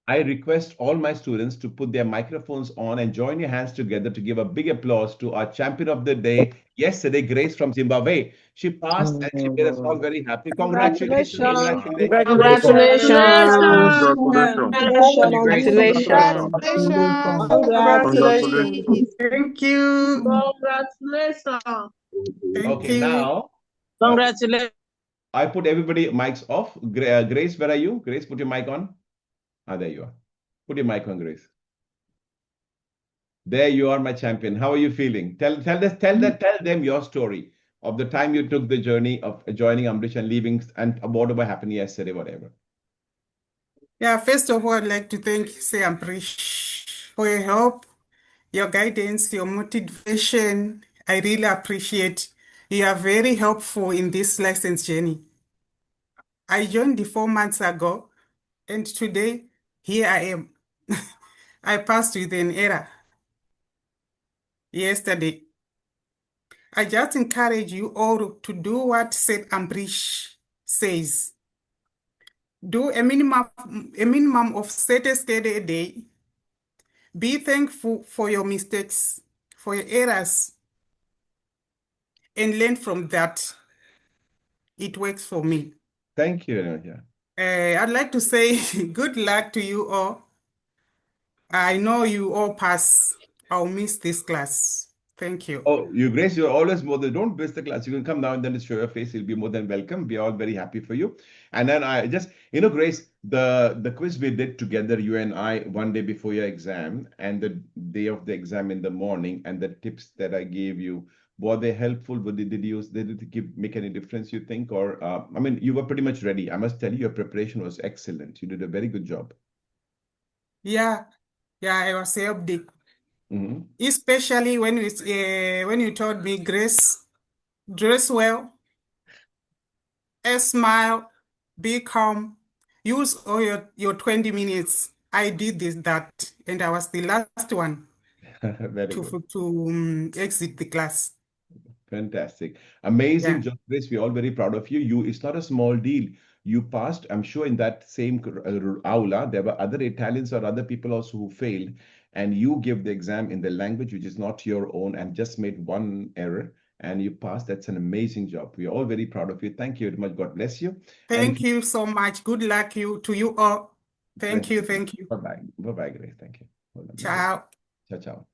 I request all my students to put their microphones on and join your hands together to give a big applause to our champion of the day yesterday, Grace from Zimbabwe. She passed and she made us all very happy. Congratulations, Congratulations. congratulations. Congratulations. Congratulations. Congratulations, Grace. Congratulations. Congratulations. Thank you. Congratulations. Thank Okay, you. now Congratulations. I put everybody mics off. Grace, where are you? Grace, put your mic on. Ah, there you are. Put your mic on, Grace. There you are, my champion. How are you feeling? Tell them your story of the time you took the journey of joining Ambrish and leaving and whatever happened yesterday, whatever. Yeah, first of all, I'd like to thank Ambrish for your help, your guidance, your motivation. I really appreciate. You are very helpful in this license journey. I joined 4 months ago, and today, here I am. I passed with an error yesterday. I just encourage you all to do what Ambrish says. Do a minimum of 30 study a day. Be thankful for your mistakes, for your errors, and learn from that. It works for me. Thank you. Yeah. I'd like to say good luck to you all. I know you all pass. I'll miss this class. Thank you. Oh, you, Grace, you're always more than, don't miss the class. You can come down and then show your face. You'll be more than welcome. We're all very happy for you. And then I just, Grace, the quiz we did together, you and I, one day before your exam and the day of the exam in the morning, and the tips that I gave you, were they helpful? Did it make any difference, you think? Or, I mean, you were pretty much ready. I must tell you, your preparation was excellent. You did a very good job. Yeah, I was helped. Especially when you told me, Grace, dress well, smile, be calm, use all your 20 minutes. I did that, and I was the last one to exit the class. Fantastic. Amazing job, Grace. We're all very proud of you. It's not a small deal. You passed. I'm sure in that same aula, there were other Italians or other people also who failed. And you gave the exam in the language which is not your own and just made one error. And you passed. That's an amazing job. We're all very proud of you. Thank you very much. God bless you. Thank you so much. Good luck to you all. Thank you. Bye-bye. Bye-bye, Grace. Thank you. Ciao. Ciao, ciao.